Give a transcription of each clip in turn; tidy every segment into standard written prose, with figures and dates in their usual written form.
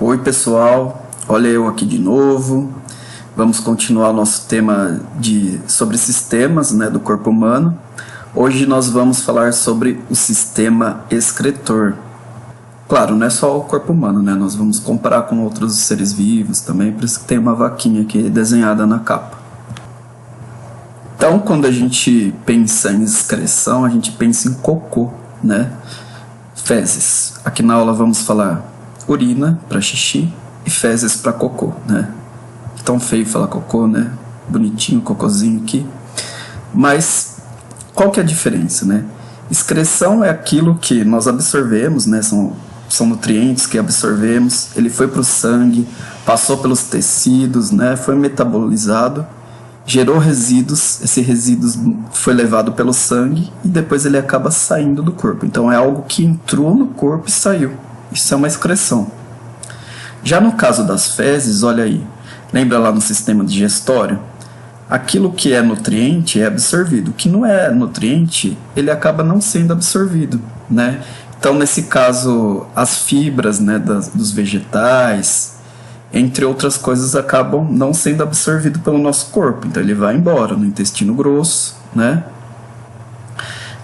Oi pessoal, olha eu aqui de novo. Vamos continuar o nosso tema sobre sistemas, né, do corpo humano. Hoje nós vamos falar sobre o sistema excretor. Claro, não é só o corpo humano, né? Nós vamos comparar com outros seres vivos também, por isso que tem uma vaquinha aqui desenhada na capa. Então, quando a gente pensa em excreção, a gente pensa em cocô, né? Fezes. Aqui na aula vamos falar urina para xixi e fezes para cocô, né? Tão feio falar cocô, né? Bonitinho, cocôzinho aqui. Mas qual que é a diferença, né? Excreção é aquilo que nós absorvemos, né? São nutrientes que absorvemos. Ele foi para o sangue, passou pelos tecidos, né? Foi metabolizado, gerou resíduos. Esse resíduos foi levado pelo sangue e depois ele acaba saindo do corpo. Então é algo que entrou no corpo e saiu. Isso é uma excreção. Já no caso das fezes, olha aí, lembra lá no sistema digestório? Aquilo que é nutriente é absorvido. O que não é nutriente, ele acaba não sendo absorvido, né? Então, nesse caso, as fibras, né, dos vegetais, entre outras coisas, acabam não sendo absorvido pelo nosso corpo. Então, ele vai embora no intestino grosso, né?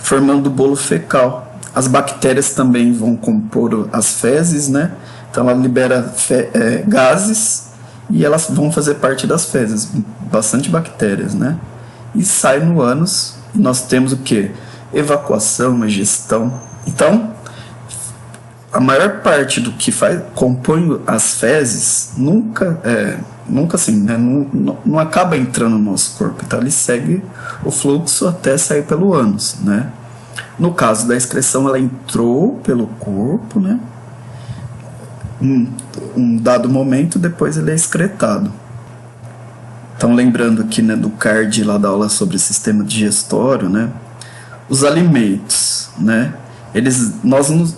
Formando o bolo fecal. As bactérias também vão compor as fezes, né? Então, ela libera gases e elas vão fazer parte das fezes, bastante bactérias, né? E sai no ânus e nós temos o que? Evacuação, egestão. Então, a maior parte do que compõe as fezes nunca assim, né? Não acaba entrando no nosso corpo. Então, ele segue o fluxo até sair pelo ânus, né? No caso da excreção, ela entrou pelo corpo, né? Um dado momento, depois ele é excretado. Então, lembrando aqui, né, do card lá da aula sobre o sistema digestório, né, os alimentos, né,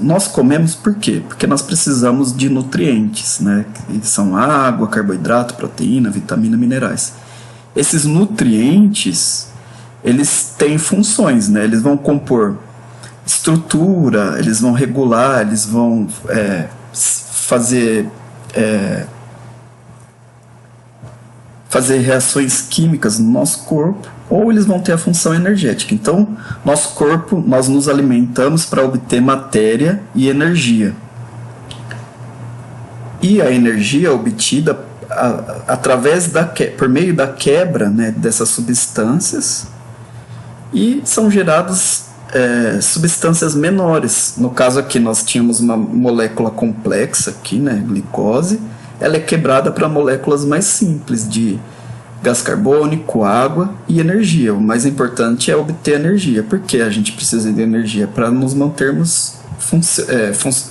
nós comemos por quê? Porque nós precisamos de nutrientes, né, que são água, carboidrato, proteína, vitamina, minerais. Esses nutrientes, eles têm funções, né, eles vão compor estrutura, eles vão regular, eles vão fazer reações químicas no nosso corpo, ou eles vão ter a função energética. Então, nosso corpo, nós nos alimentamos para obter matéria e energia. E a energia é obtida por meio da quebra, né, dessas substâncias, e são geradas substâncias menores. No caso aqui nós tínhamos uma molécula complexa aqui, né, glicose. Ela é quebrada para moléculas mais simples de gás carbônico, água e energia. O mais importante é obter energia. Porque a gente precisa de energia para nos mantermos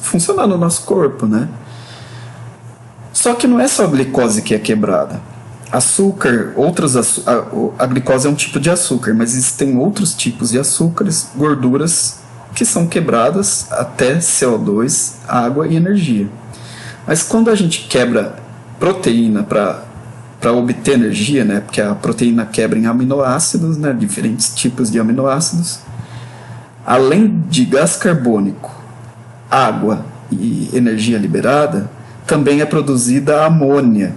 funcionando no nosso corpo, né? Só que não é só a glicose que é quebrada. Açúcar, a glicose é um tipo de açúcar, mas existem outros tipos de açúcares, gorduras, que são quebradas até CO2, água e energia. Mas quando a gente quebra proteína para obter energia, né, porque a proteína quebra em aminoácidos, né, diferentes tipos de aminoácidos, além de gás carbônico, água e energia liberada, também é produzida a amônia.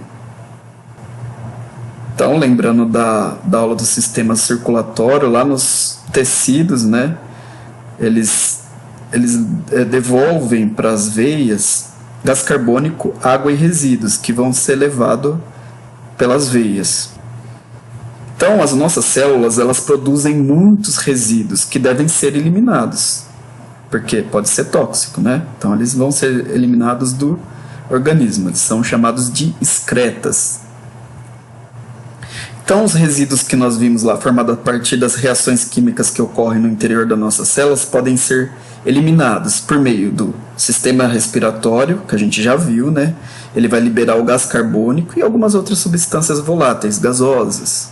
Então, lembrando da aula do sistema circulatório, lá nos tecidos, né, eles devolvem para as veias gás carbônico, água e resíduos, que vão ser levados pelas veias. Então, as nossas células, elas produzem muitos resíduos que devem ser eliminados, porque pode ser tóxico, né? Então, eles vão ser eliminados do organismo, eles são chamados de excretas. Então, os resíduos que nós vimos lá, formados a partir das reações químicas que ocorrem no interior das nossas células, podem ser eliminados por meio do sistema respiratório, que a gente já viu, né? Ele vai liberar o gás carbônico e algumas outras substâncias voláteis, gasosas.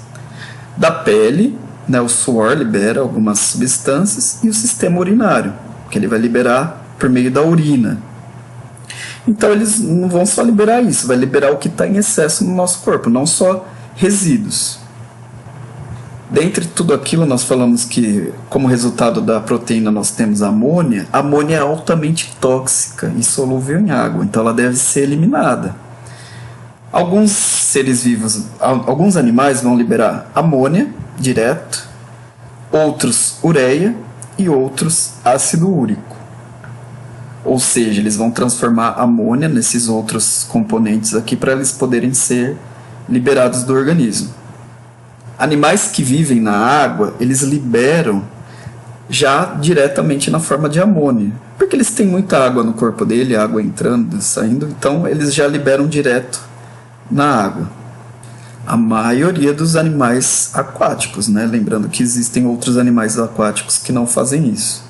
Da pele, né, o suor libera algumas substâncias, e o sistema urinário, que ele vai liberar por meio da urina. Então, eles não vão só liberar isso, vai liberar o que está em excesso no nosso corpo, não só resíduos. Dentre tudo aquilo, nós falamos que, como resultado da proteína, nós temos a amônia. A amônia é altamente tóxica e solúvel em água, então ela deve ser eliminada. Alguns seres vivos, alguns animais vão liberar amônia direto, outros ureia e outros ácido úrico. Ou seja, eles vão transformar amônia nesses outros componentes aqui para eles poderem ser liberados do organismo. Animais que vivem na água, eles liberam já diretamente na forma de amônia, porque eles têm muita água no corpo dele, água entrando e saindo, então eles já liberam direto na água. A maioria dos animais aquáticos, né? Lembrando que existem outros animais aquáticos que não fazem isso.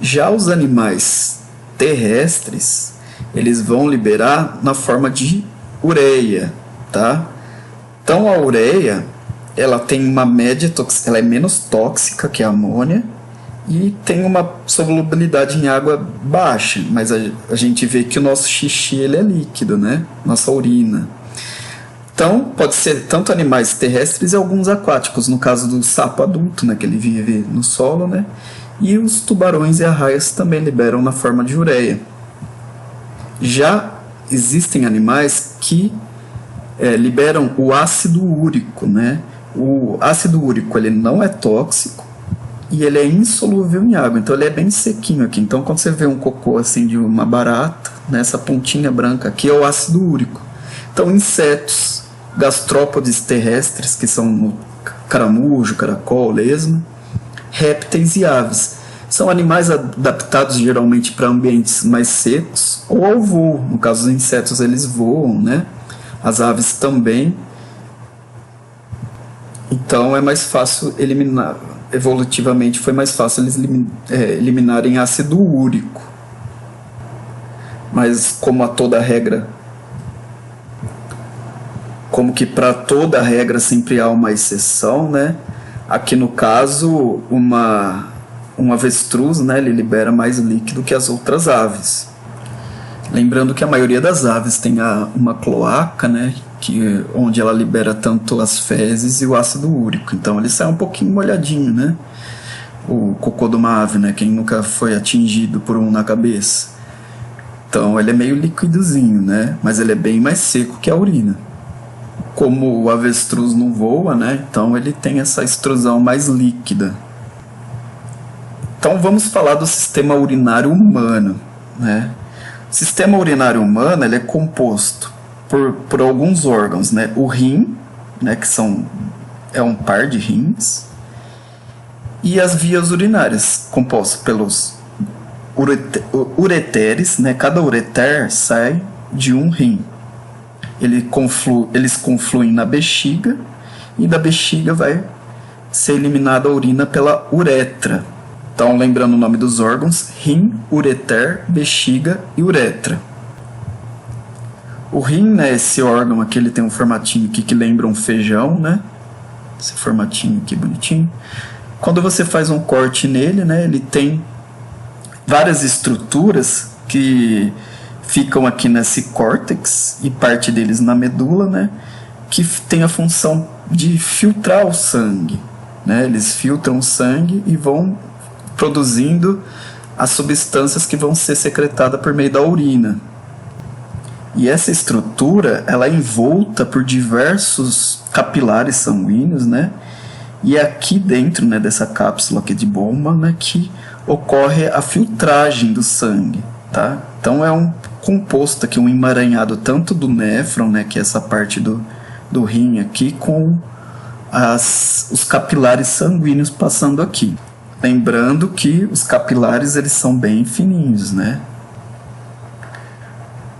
Já os animais terrestres, eles vão liberar na forma de ureia, tá? Então a ureia, ela tem uma média, ela é menos tóxica que a amônia e tem uma solubilidade em água baixa, mas a gente vê que o nosso xixi ele é líquido, né? Nossa urina. Então pode ser tanto animais terrestres e alguns aquáticos, no caso do sapo adulto, né, que ele vive no solo, né? E os tubarões e arraias também liberam na forma de ureia. Já existem animais que liberam o ácido úrico, né? O ácido úrico ele não é tóxico e ele é insolúvel em água, então ele é bem sequinho aqui. Então quando você vê um cocô assim de uma barata, né, essa pontinha branca aqui é o ácido úrico. Então insetos, gastrópodes terrestres, que são o caramujo, caracol, lesma, répteis e aves. São animais adaptados geralmente para ambientes mais secos ou ao voo. No caso dos insetos eles voam, né? As aves também. Então é mais fácil eliminar, evolutivamente foi mais fácil eles eliminarem ácido úrico. Mas como a toda regra, como que para toda regra sempre há uma exceção, né? Aqui no caso, um avestruz, né, ele libera mais líquido que as outras aves. Lembrando que a maioria das aves tem uma cloaca, né, onde ela libera tanto as fezes e o ácido úrico. Então ele sai um pouquinho molhadinho, né? O cocô de uma ave, né? Quem nunca foi atingido por um na cabeça. Então ele é meio liquidozinho, né? Mas ele é bem mais seco que a urina. Como o avestruz não voa, né? Então ele tem essa extrusão mais líquida. Então vamos falar do sistema urinário humano, né? O sistema urinário humano ele é composto por alguns órgãos, né? O rim, né? Que é um par de rins, e as vias urinárias, compostas pelos ureteres, né? Cada ureter sai de um rim. Eles confluem na bexiga e da bexiga vai ser eliminada a urina pela uretra. Então, lembrando o nome dos órgãos: rim, ureter, bexiga e uretra. O rim, né, esse órgão aqui, ele tem um formatinho aqui que lembra um feijão, né? Esse formatinho aqui bonitinho. Quando você faz um corte nele, né, ele tem várias estruturas que ficam aqui nesse córtex e parte deles na medula, né, que tem a função de filtrar o sangue, né? Eles filtram o sangue e vão produzindo as substâncias que vão ser secretadas por meio da urina. E essa estrutura, ela é envolta por diversos capilares sanguíneos, né? E é aqui dentro, né, dessa cápsula aqui de Bowman, né, que ocorre a filtragem do sangue, tá? Então é um composto aqui, um emaranhado tanto do néfron, né, que é essa parte do rim aqui, com os capilares sanguíneos passando aqui. Lembrando que os capilares eles são bem fininhos, né?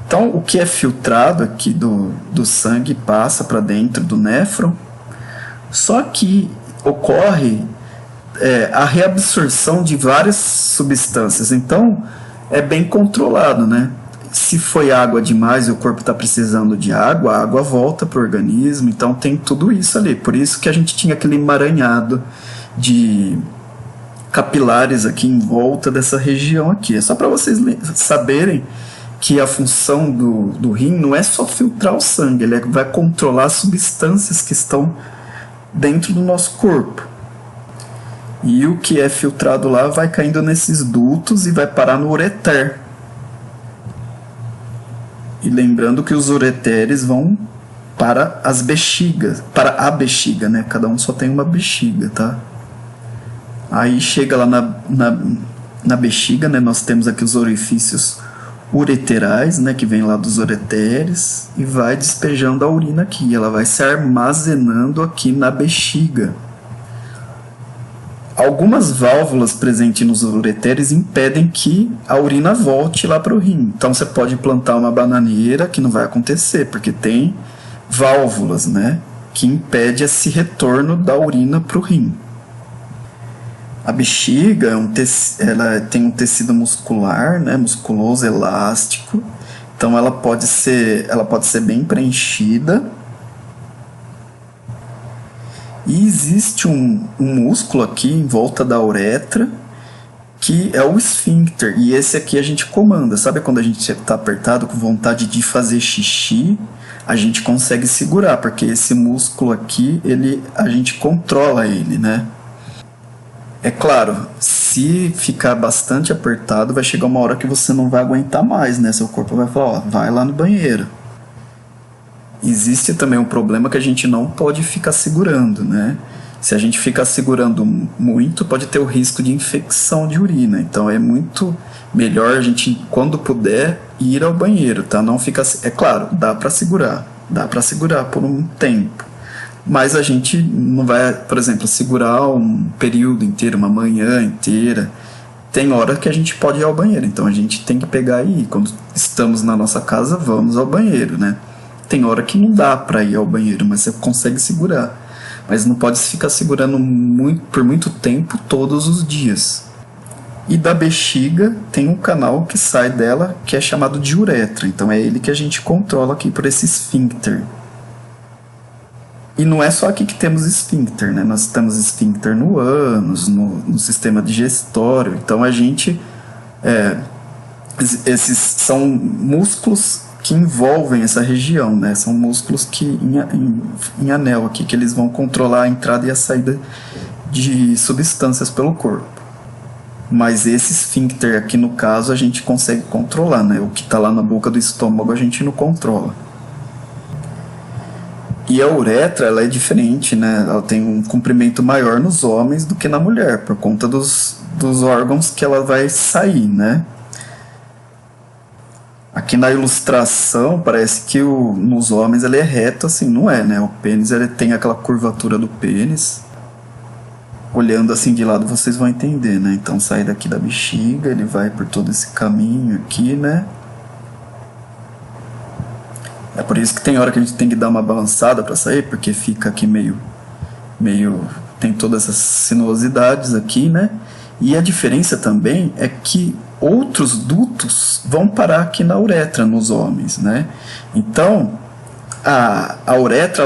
Então, o que é filtrado aqui do sangue passa para dentro do néfron, só que ocorre a reabsorção de várias substâncias. Então, é bem controlado, né? Se foi água demais e o corpo está precisando de água, a água volta para o organismo. Então, tem tudo isso ali. Por isso que a gente tinha aquele emaranhado de capilares aqui em volta dessa região aqui. É só para vocês saberem que a função do rim não é só filtrar o sangue, ele vai controlar as substâncias que estão dentro do nosso corpo. E o que é filtrado lá vai caindo nesses dutos e vai parar no ureter. E lembrando que os ureteres vão para as bexigas, para a bexiga, né? Cada um só tem uma bexiga, tá? Aí chega lá na bexiga, né? Nós temos aqui os orifícios ureterais, né? Que vem lá dos ureteres e vai despejando a urina aqui. Ela vai se armazenando aqui na bexiga. Algumas válvulas presentes nos ureteres impedem que a urina volte lá para o rim. Então você pode plantar uma bananeira, que não vai acontecer, porque tem válvulas, né, que impedem esse retorno da urina para o rim. A bexiga ela tem um tecido muscular, né, musculoso, elástico. Então ela pode ser bem preenchida. E existe um músculo aqui em volta da uretra, que é o esfíncter, e esse aqui a gente comanda. Sabe quando a gente está apertado, com vontade de fazer xixi, a gente consegue segurar, porque esse músculo aqui, a gente controla ele, né? É claro, se ficar bastante apertado, vai chegar uma hora que você não vai aguentar mais, né? Seu corpo vai falar, ó, vai lá no banheiro. Existe também um problema que a gente não pode ficar segurando, né? Se a gente ficar segurando muito, pode ter o risco de infecção de urina. Então é muito melhor a gente, quando puder, ir ao banheiro, tá? Não fica, é claro, dá para segurar por um tempo. Mas a gente não vai, por exemplo, segurar um período inteiro, uma manhã inteira. Tem hora que a gente pode ir ao banheiro, então a gente tem que pegar e ir. Quando estamos na nossa casa, vamos ao banheiro, né? Tem hora que não dá para ir ao banheiro, mas você consegue segurar. Mas não pode ficar segurando por muito tempo, todos os dias. E da bexiga tem um canal que sai dela, que é chamado de uretra. Então é ele que a gente controla aqui por esse esfíncter. E não é só aqui que temos esfíncter, né? Nós temos esfíncter no ânus, no sistema digestório. Então a gente... esses são músculos que envolvem essa região, né? São músculos que em anel aqui, que eles vão controlar a entrada e a saída de substâncias pelo corpo. Mas esse esfíncter aqui, no caso, a gente consegue controlar, né? O que está lá na boca do estômago a gente não controla. E a uretra, ela é diferente, né? Ela tem um comprimento maior nos homens do que na mulher, por conta dos órgãos que ela vai sair, né? Aqui na ilustração parece que nos homens ele é reto, assim, não é, né? O pênis ele tem aquela curvatura do pênis. Olhando assim de lado vocês vão entender, né? Então sai daqui da bexiga, ele vai por todo esse caminho aqui, né? É por isso que tem hora que a gente tem que dar uma balançada para sair, porque fica aqui meio tem todas essas sinuosidades aqui, né? E a diferença também é que outros dutos vão parar aqui na uretra nos homens, né? Então, a uretra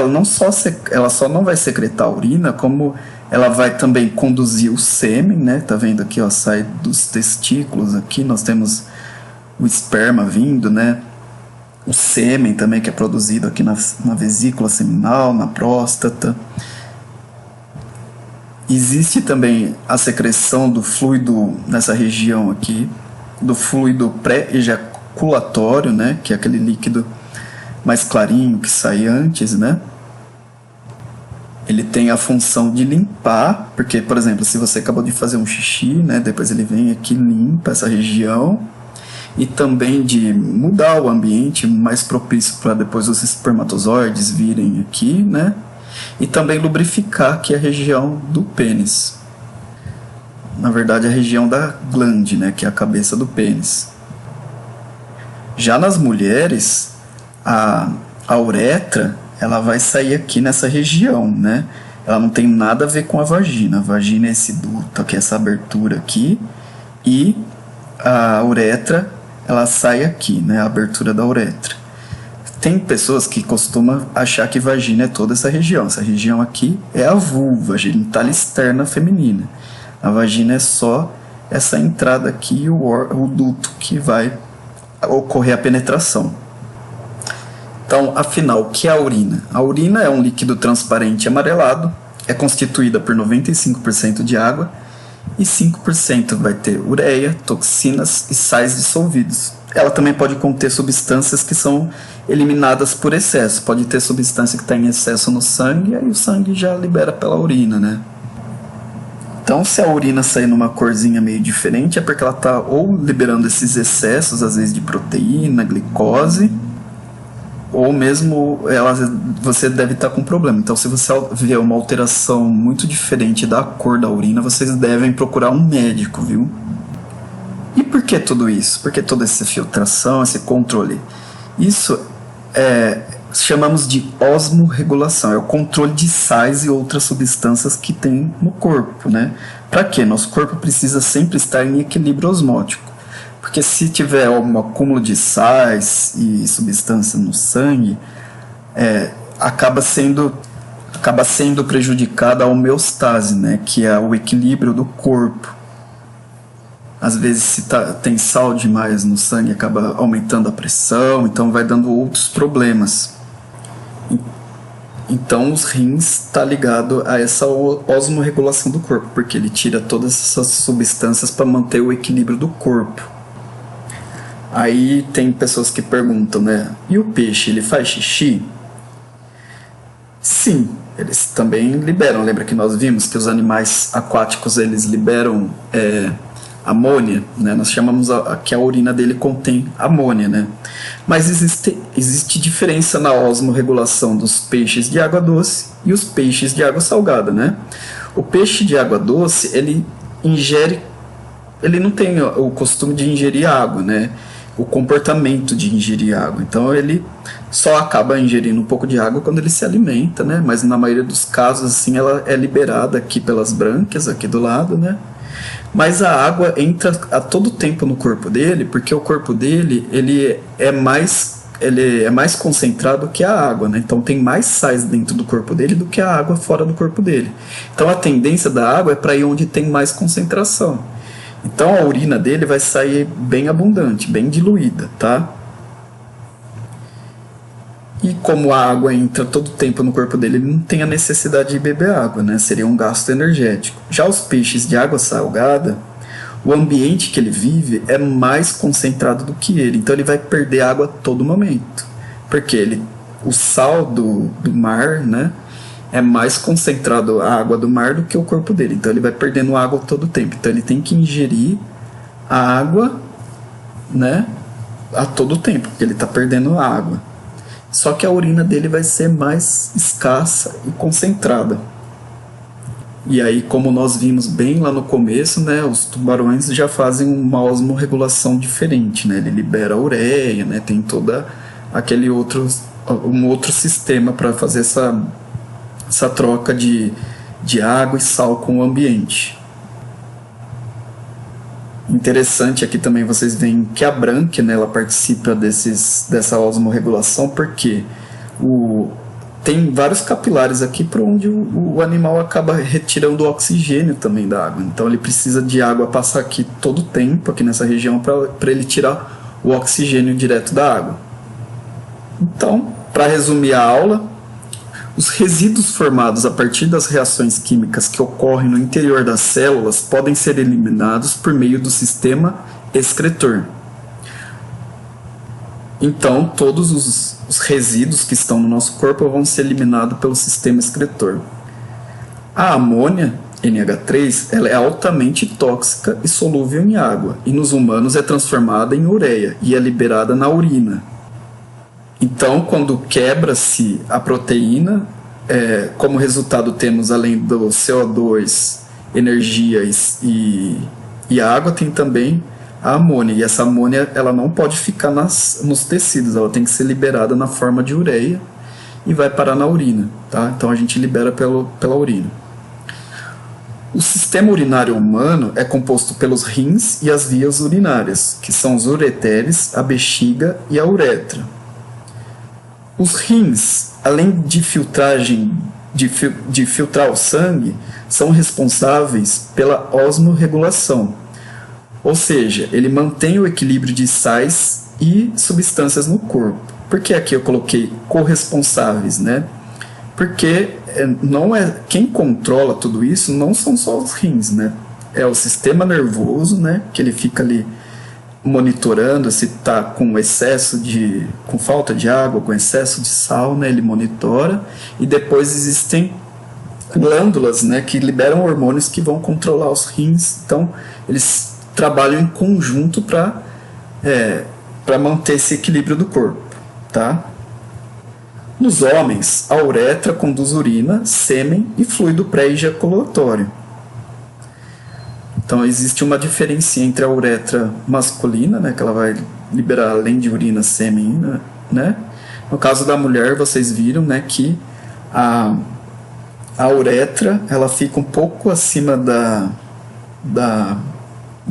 ela só não vai secretar urina, como ela vai também conduzir o sêmen, né? Tá vendo aqui, ó, sai dos testículos aqui, nós temos o esperma vindo, né? O sêmen também que é produzido aqui na vesícula seminal, na próstata. Existe também a secreção do fluido nessa região aqui, do fluido pré-ejaculatório, né, que é aquele líquido mais clarinho que sai antes, né? Ele tem a função de limpar, porque, por exemplo, se você acabou de fazer um xixi, né, depois ele vem aqui e limpa essa região, e também de mudar o ambiente mais propício para depois os espermatozoides virem aqui, né? E também lubrificar aqui a região do pênis. Na verdade, a região da glande, né, que é a cabeça do pênis. Já nas mulheres, a uretra, ela vai sair aqui nessa região, né? Ela não tem nada a ver com a vagina. A vagina é esse duto, que é essa abertura aqui, e a uretra, ela sai aqui, né, a abertura da uretra. Tem pessoas que costumam achar que vagina é toda essa região. Essa região aqui é a vulva, a genital externa feminina. A vagina é só essa entrada aqui, o duto que vai ocorrer a penetração. Então, afinal, o que é a urina? A urina é um líquido transparente amarelado é constituída por 95% de água e 5% vai ter ureia, toxinas e sais dissolvidos. Ela também pode conter substâncias que são eliminadas por excesso. Pode ter substância que está em excesso no sangue, aí o sangue já libera pela urina, né? Então, se a urina sair numa corzinha meio diferente, é porque ela está ou liberando esses excessos, às vezes de proteína, glicose, ou mesmo você deve estar com problema. Então, se você vê uma alteração muito diferente da cor da urina, vocês devem procurar um médico, viu? E por que tudo isso? Por que toda essa filtração, esse controle? Isso chamamos de osmorregulação, é o controle de sais e outras substâncias que tem no corpo, né? Para quê? Nosso corpo precisa sempre estar em equilíbrio osmótico, porque se tiver um acúmulo de sais e substância no sangue, acaba sendo prejudicada a homeostase, né? Que é o equilíbrio do corpo. Às vezes, se tem sal demais no sangue, acaba aumentando a pressão, então vai dando outros problemas. Então, os rins está ligado a essa osmorregulação do corpo, porque ele tira todas essas substâncias para manter o equilíbrio do corpo. Aí tem pessoas que perguntam, né? E o peixe, ele faz xixi? Sim, eles também liberam. Lembra que nós vimos que os animais aquáticos, eles liberam amônia, né? Nós chamamos que a urina dele contém amônia, né? Mas existe diferença na osmorregulação dos peixes de água doce e os peixes de água salgada, né? O peixe de água doce, ele não tem o costume de ingerir água, né? O comportamento de ingerir água. Então ele só acaba ingerindo um pouco de água quando ele se alimenta, né? Mas na maioria dos casos, assim, ela é liberada aqui pelas brânquias, aqui do lado, né? Mas a água entra a todo tempo no corpo dele, porque o corpo dele ele é mais concentrado que a água, né? Então tem mais sais dentro do corpo dele do que a água fora do corpo dele. Então a tendência da água é para ir onde tem mais concentração. Então a urina dele vai sair bem abundante, bem diluída, tá? E como a água entra todo o tempo no corpo dele, ele não tem a necessidade de beber água, né? Seria um gasto energético. Já os peixes de água salgada, o ambiente que ele vive é mais concentrado do que ele. Então ele vai perder água a todo momento. Porque o sal do mar, né, é mais concentrado a água do mar do que o corpo dele. Então ele vai perdendo água todo o tempo. Então ele tem que ingerir a água, né, a todo tempo, porque ele está perdendo água. Só que a urina dele vai ser mais escassa e concentrada. E aí, como nós vimos bem lá no começo, né, os tubarões já fazem uma osmorregulação diferente, né? Ele libera a ureia, né? Tem toda um outro sistema para fazer essa troca de água e sal com o ambiente. Interessante aqui também vocês veem que a brânquia, né, ela participa dessa osmorregulação, porque tem vários capilares aqui por onde o animal acaba retirando o oxigênio também da água. Então ele precisa de água passar aqui todo o tempo, aqui nessa região, para ele tirar o oxigênio direto da água. Então, para resumir a aula, os resíduos formados a partir das reações químicas que ocorrem no interior das células podem ser eliminados por meio do sistema excretor. Então, todos os resíduos que estão no nosso corpo vão ser eliminados pelo sistema excretor. A amônia, NH3, ela é altamente tóxica e solúvel em água, e nos humanos é transformada em ureia e é liberada na urina. Então, quando quebra-se a proteína, como resultado temos, além do CO2, energia e água, tem também a amônia. E essa amônia ela não pode ficar nos tecidos, ela tem que ser liberada na forma de ureia e vai parar na urina. Tá? Então a gente libera pela urina. O sistema urinário humano é composto pelos rins e as vias urinárias, que são os ureteres, a bexiga e a uretra. Os rins, além de filtrar o sangue, são responsáveis pela osmorregulação. Ou seja, ele mantém o equilíbrio de sais e substâncias no corpo. Por que aqui eu coloquei corresponsáveis, né? Porque não é quem controla tudo isso não são só os rins, né? É o sistema nervoso, né? Que ele fica ali monitorando se está com excesso com falta de água, com excesso de sal, né? Ele monitora. E depois existem glândulas, né? Que liberam hormônios que vão controlar os rins. Então eles trabalham em conjunto para manter esse equilíbrio do corpo, tá? Nos homens, a uretra conduz urina, sêmen e fluido pré-ejaculatório. Então existe uma diferença entre a uretra masculina, né, que ela vai liberar além de urina, sêmen, né? No caso da mulher, vocês viram, né, que a uretra ela fica um pouco acima da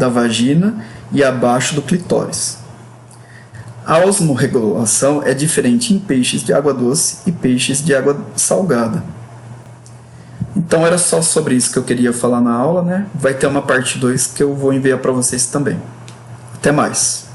vagina e abaixo do clitóris. A osmorregulação é diferente em peixes de água doce e peixes de água salgada. Então era só sobre isso que eu queria falar na aula, né? Vai ter uma parte 2 que eu vou enviar para vocês também. Até mais!